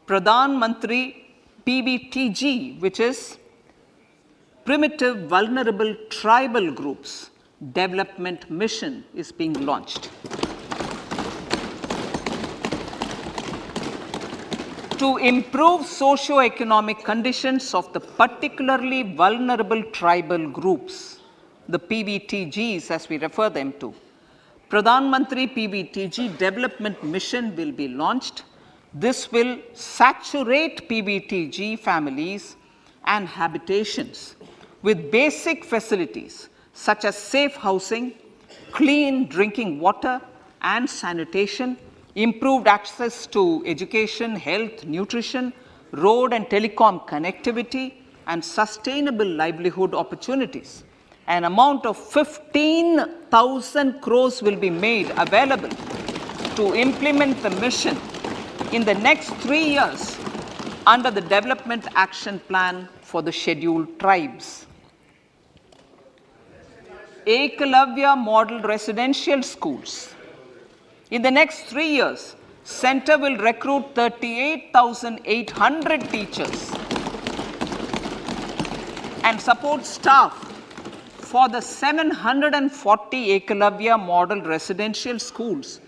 Pradhan Mantri PBTG, which is Primitive Vulnerable Tribal Groups Development Mission, is being launched. To improve socio-economic conditions of the particularly vulnerable tribal groups, the PBTGs as we refer them to, Pradhan Mantri PBTG Development Mission will be launched. This will saturate PBTG families and habitations with basic facilities such as safe housing, clean drinking water and sanitation, improved access to education, health, nutrition, road and telecom connectivity, and sustainable livelihood opportunities. An amount of 15,000 crores will be made available to implement the mission in the next 3 years under the Development Action Plan for the Scheduled Tribes. Ekalavya Model Residential Schools. In the next 3 years, Center will recruit 38,800 teachers and support staff for the 740 Ekalavya Model Residential Schools,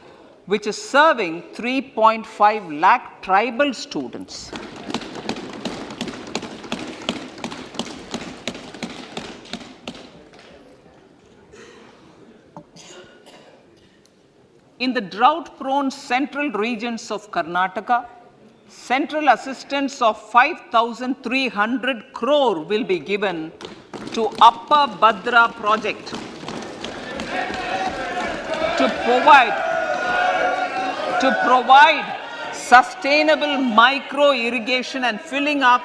which is serving 3.5 lakh tribal students. In the drought-prone central regions of Karnataka, central assistance of 5,300 crore will be given to Upper Bhadra project to provide sustainable micro irrigation and filling up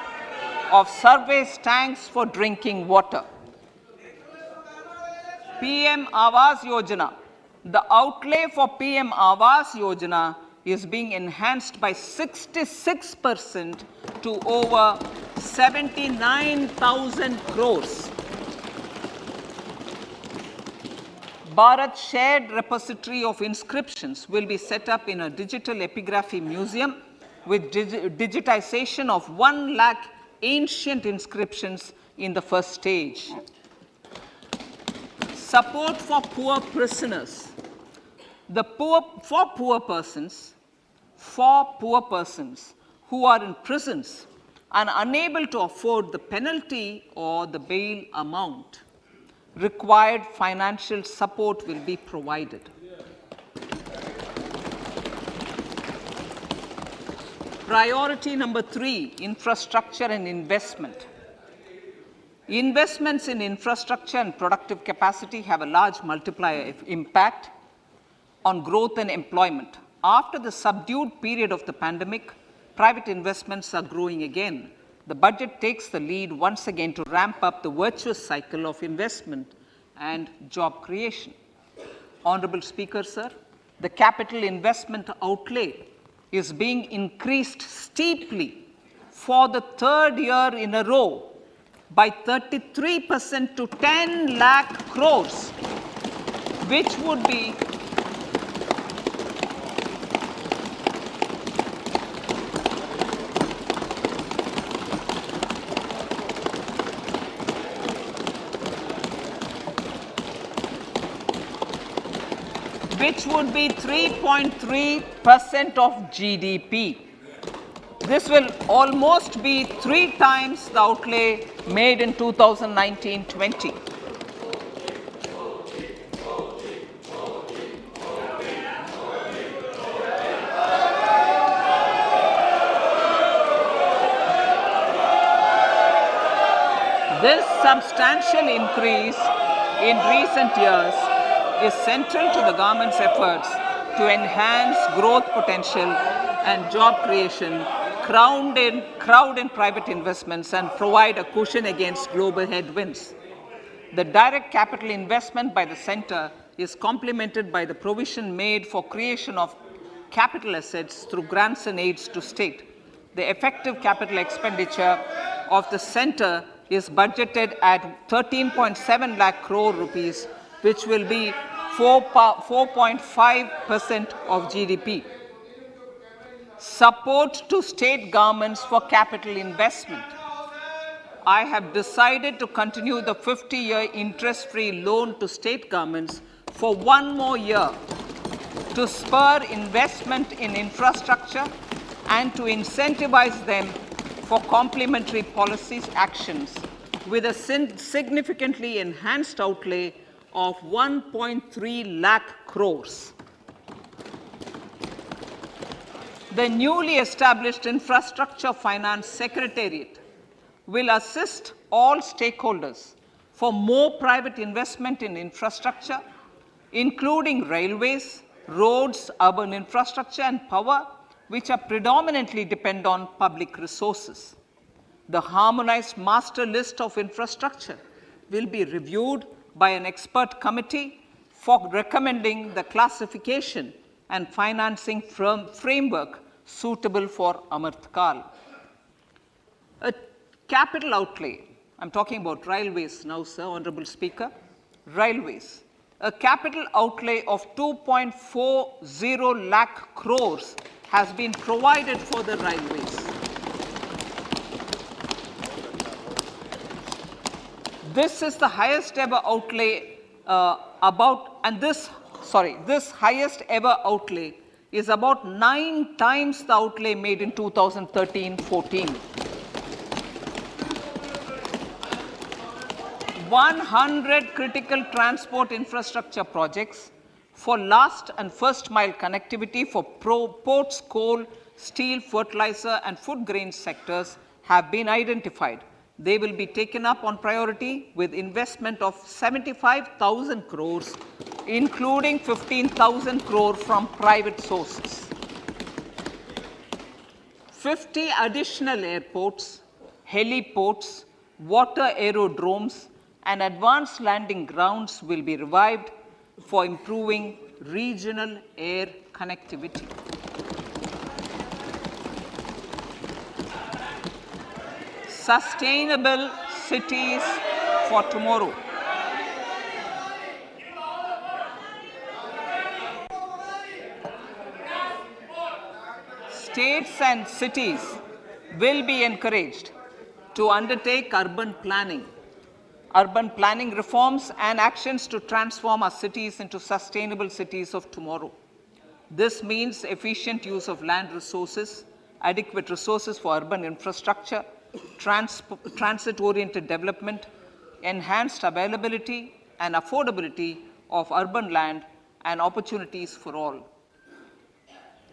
of surface tanks for drinking water. PM Awas Yojana. The outlay for PM Awas Yojana is being enhanced by 66% to over 79,000 crores. Bharat Shared Repository of Inscriptions will be set up in a digital epigraphy museum with digitization of 1 lakh ancient inscriptions in the first stage. Support for poor prisoners. For poor persons who are in prisons and unable to afford the penalty or the bail amount, required financial support will be provided. Priority number 3, infrastructure and investment. Investments in infrastructure and productive capacity have a large multiplier impact on growth and employment. After the subdued period of the pandemic, private investments are growing again. The budget takes the lead once again to ramp up the virtuous cycle of investment and job creation. Honorable Speaker, sir, the capital investment outlay is being increased steeply for the 3rd year in a row by 33% to 10 lakh crores, which would be which would be 3.3% of GDP. This will almost be 3 times the outlay made in 2019-20. This substantial increase in recent years is central to the government's efforts to enhance growth potential and job creation, crowd in private investments, and provide a cushion against global headwinds. The direct capital investment by the center is complemented by the provision made for creation of capital assets through grants and aids to state. The effective capital expenditure of the center is budgeted at 13.7 lakh crore rupees, which will be 4.5% of GDP. Support to state governments for capital investment. I have decided to continue the 50-year interest-free loan to state governments for 1 more year to spur investment in infrastructure and to incentivize them for complementary policy actions with a significantly enhanced outlay of 1.3 lakh crores. The newly established Infrastructure Finance Secretariat will assist all stakeholders for more private investment in infrastructure, including railways, roads, urban infrastructure, and power, which are predominantly depend on public resources. The harmonized master list of infrastructure will be reviewed by an expert committee for recommending the classification and financing framework suitable for Amartkal. A capital outlay, I'm talking about railways now, sir, Honorable Speaker, railways. A capital outlay of 2.40 lakh crores has been provided for the railways. This is the highest ever outlay this highest ever outlay is about 9 times the outlay made in 2013-14. 100 critical transport infrastructure projects for last and first mile connectivity for ports, coal, steel, fertilizer and food grain sectors have been identified. They will be taken up on priority with investment of 75,000 crores, including 15,000 crore from private sources. 50 additional airports, heliports, water aerodromes, and advanced landing grounds will be revived for improving regional air connectivity. Sustainable cities for tomorrow. States and cities will be encouraged to undertake urban planning reforms and actions to transform our cities into sustainable cities of tomorrow. This means efficient use of land resources, adequate resources for urban infrastructure, transit-oriented development, enhanced availability and affordability of urban land and opportunities for all.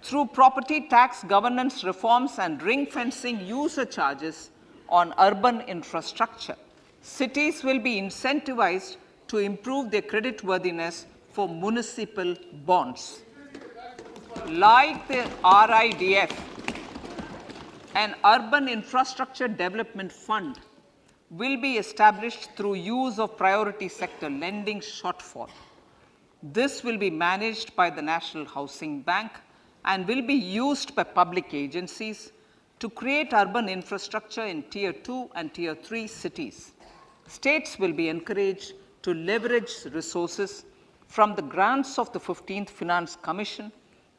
Through property tax governance reforms and ring-fencing user charges on urban infrastructure, cities will be incentivized to improve their creditworthiness for municipal bonds. Like the RIDF, an Urban Infrastructure Development Fund will be established through use of priority sector lending shortfall. This will be managed by the National Housing Bank and will be used by public agencies to create urban infrastructure in Tier 2 and Tier 3 cities. States will be encouraged to leverage resources from the grants of the 15th Finance Commission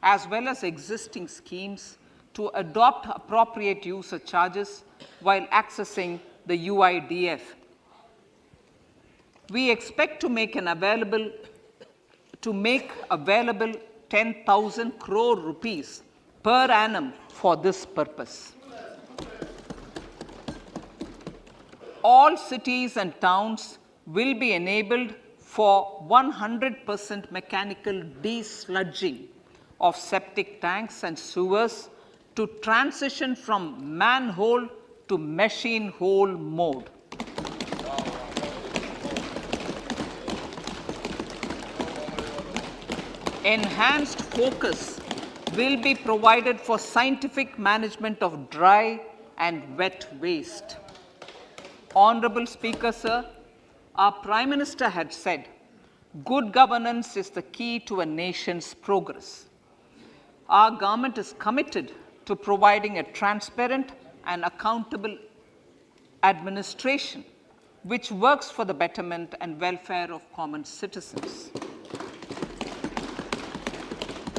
as well as existing schemes to adopt appropriate user charges while accessing the UIDF. We expect to make available 10,000 crore rupees per annum for this purpose. All cities and towns will be enabled for 100% mechanical desludging of septic tanks and sewers to transition from manhole to machine hole mode. Enhanced focus will be provided for scientific management of dry and wet waste. Honorable Speaker, sir, our Prime Minister had said, good governance is the key to a nation's progress. Our government is committed to providing a transparent and accountable administration which works for the betterment and welfare of common citizens.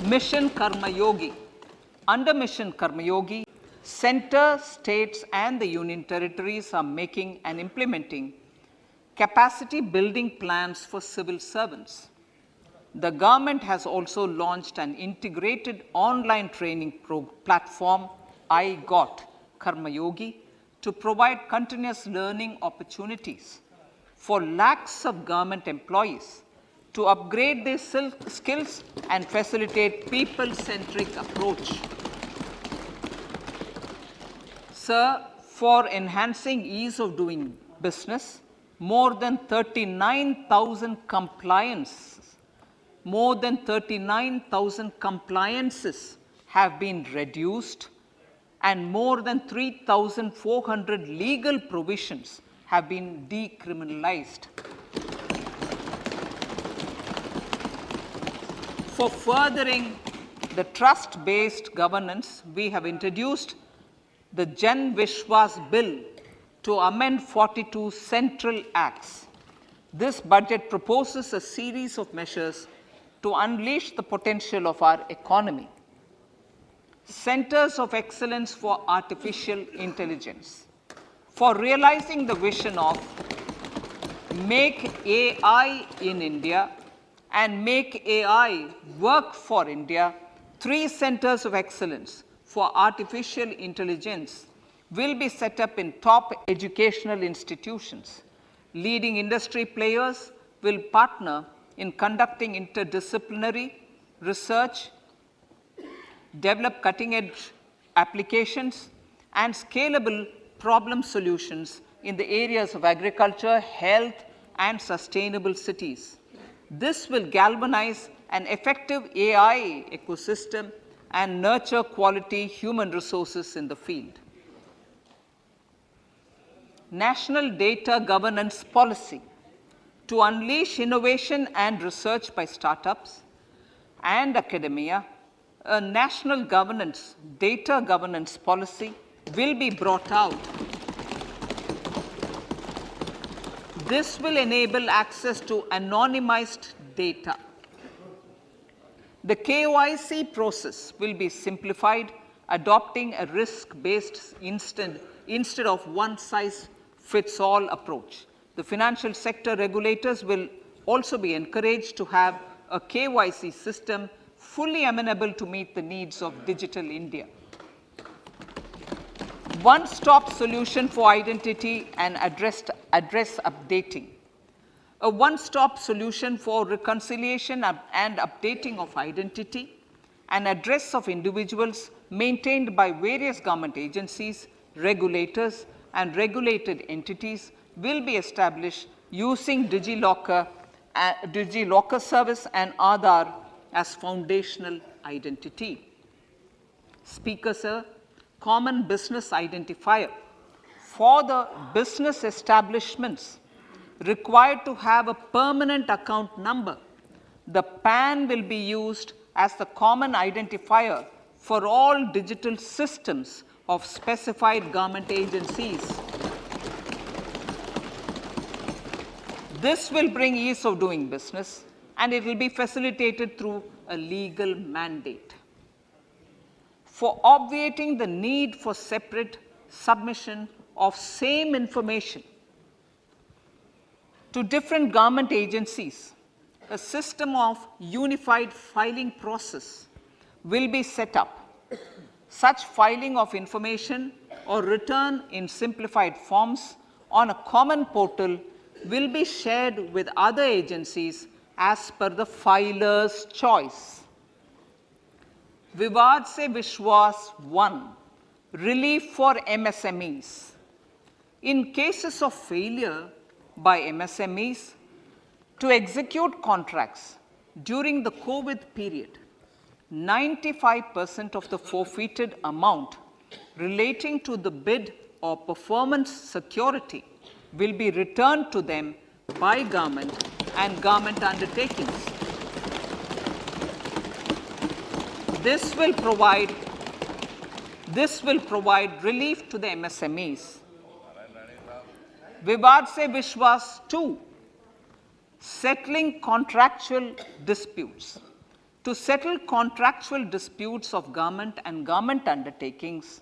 Mission Karma Yogi Under Mission Karmayogi, center, states and the union territories are making and implementing capacity building plans for civil servants. The government has also launched an integrated online training platform, I Got Karmayogi, to provide continuous learning opportunities for lakhs of government employees to upgrade their skills and facilitate people-centric approach. Sir, for enhancing ease of doing business, more than 39,000 compliances have been reduced and more than 3,400 legal provisions have been decriminalized. For furthering the trust-based governance, we have introduced the Jan Vishwas Bill to amend 42 central acts. This budget proposes a series of measures to unleash the potential of our economy. Centers of Excellence for Artificial Intelligence. For realizing the vision of Make AI in India and Make AI Work for India, 3 centers of excellence for artificial intelligence will be set up in top educational institutions. Leading industry players will partner in conducting interdisciplinary research, develop cutting-edge applications, and scalable problem solutions in the areas of agriculture, health, and sustainable cities. This will galvanize an effective AI ecosystem and nurture quality human resources in the field. National Data Governance Policy. To unleash innovation and research by startups and academia, a national data governance policy will be brought out. This will enable access to anonymized data. The KYC process will be simplified, adopting a risk-based instead of one-size-fits-all approach. The financial sector regulators will also be encouraged to have a KYC system fully amenable to meet the needs of digital India. One-stop solution for identity and address updating. A one-stop solution for reconciliation and updating of identity and address of individuals maintained by various government agencies, regulators, and regulated entities will be established using DigiLocker service and Aadhaar as foundational identity. Speaker, sir, common business identifier. For the business establishments required to have a permanent account number, the PAN will be used as the common identifier for all digital systems of specified government agencies. This will bring ease of doing business, and it will be facilitated through a legal mandate. For obviating the need for separate submission of same information to different government agencies, a system of unified filing process will be set up. Such filing of information or return in simplified forms on a common portal will be shared with other agencies as per the filer's choice. Vivad Se Vishwas 1, relief for MSMEs. In cases of failure by MSMEs to execute contracts during the COVID period, 95% of the forfeited amount relating to the bid or performance security will be returned to them by government and government undertakings. This will provide relief to the MSMEs. Vivad Se Vishwas 2, settling contractual disputes. to settle contractual disputes of government and government undertakings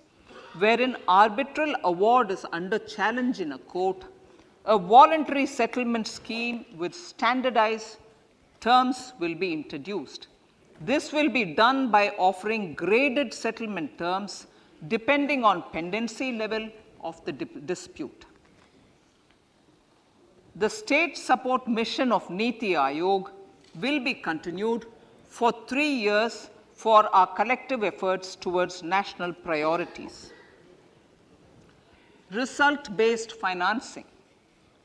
wherein arbitral award is under challenge in a court, a voluntary settlement scheme with standardized terms will be introduced. This will be done by offering graded settlement terms depending on pendency level of the dispute. The state support mission of Niti Aayog will be continued for 3 years for our collective efforts towards national priorities. Result-based financing.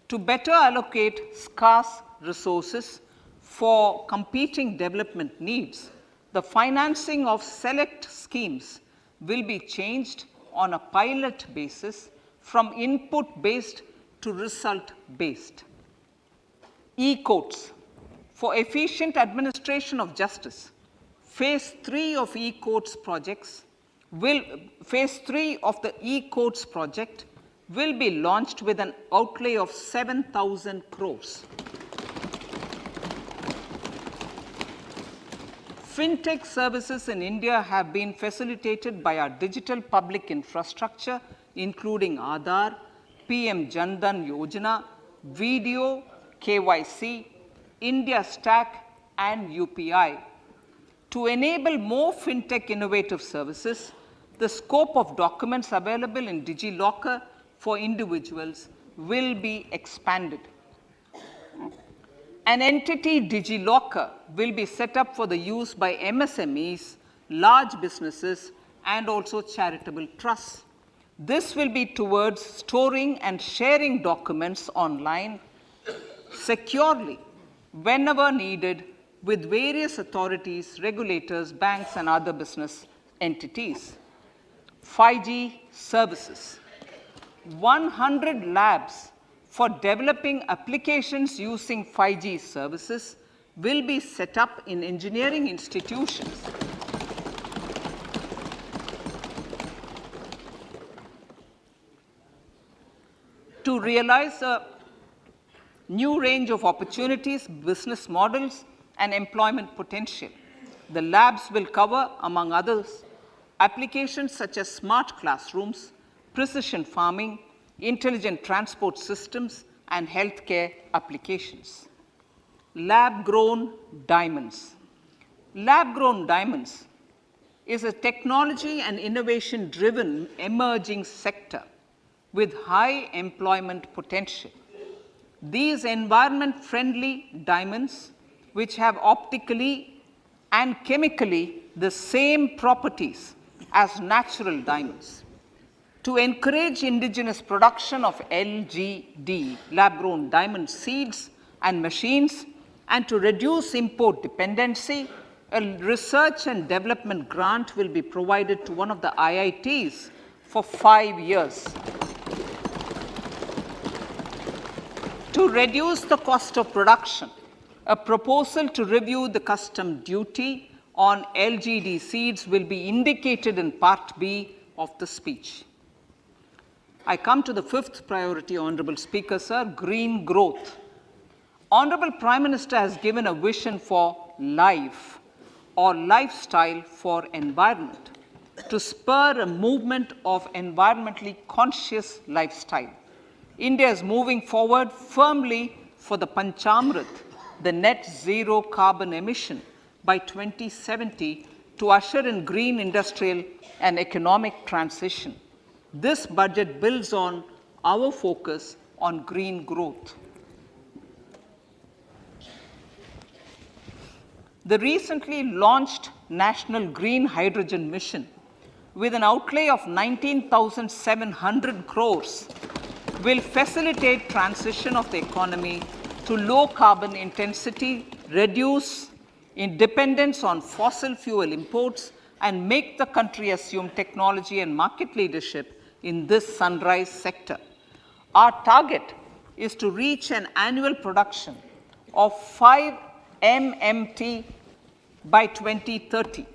To better allocate scarce resources for competing development needs, the financing of select schemes will be changed on a pilot basis from input-based to result-based. E-courts. For efficient administration of justice, phase 3 of e-courts projects phase 3 of the e-courts project will be launched with an outlay of 7,000 crores. Fintech services in India have been facilitated by our digital public infrastructure, including Aadhaar, PM Jan Dhan Yojana, Video, KYC, India Stack, and UPI. To enable more fintech innovative services, the scope of documents available in DigiLocker for individuals will be expanded. An entity DigiLocker will be set up for the use by MSMEs, large businesses, and also charitable trusts. This will be towards storing and sharing documents online securely whenever needed with various authorities, regulators, banks, and other business entities. 5G services. 100 labs for developing applications using 5G services will be set up in engineering institutions. To realize a new range of opportunities, business models, and employment potential, the labs will cover, among others, applications such as smart classrooms, precision farming, intelligent transport systems, and healthcare applications. Lab-grown diamonds. Lab-grown diamonds is a technology and innovation-driven emerging sector with high employment potential. These environment-friendly diamonds, which have optically and chemically the same properties as natural diamonds. To encourage indigenous production of LGD, lab-grown diamond seeds and machines, and to reduce import dependency, a research and development grant will be provided to one of the IITs for 5 years. To reduce the cost of production, a proposal to review the custom duty on LGD seeds will be indicated in Part B of the speech. I come to the fifth priority, Honorable Speaker, sir, green growth. Honorable Prime Minister has given a vision for life or lifestyle for environment to spur a movement of environmentally conscious lifestyle. India is moving forward firmly for the Panchamrit, the net zero carbon emission by 2070 to usher in green industrial and economic transition. This budget builds on our focus on green growth. The recently launched National Green Hydrogen Mission, with an outlay of 19,700 crores, will facilitate transition of the economy to low carbon intensity, reduce dependence on fossil fuel imports, and make the country assume technology and market leadership in this sunrise sector. Our target is to reach an annual production of 5 MMT by 2030.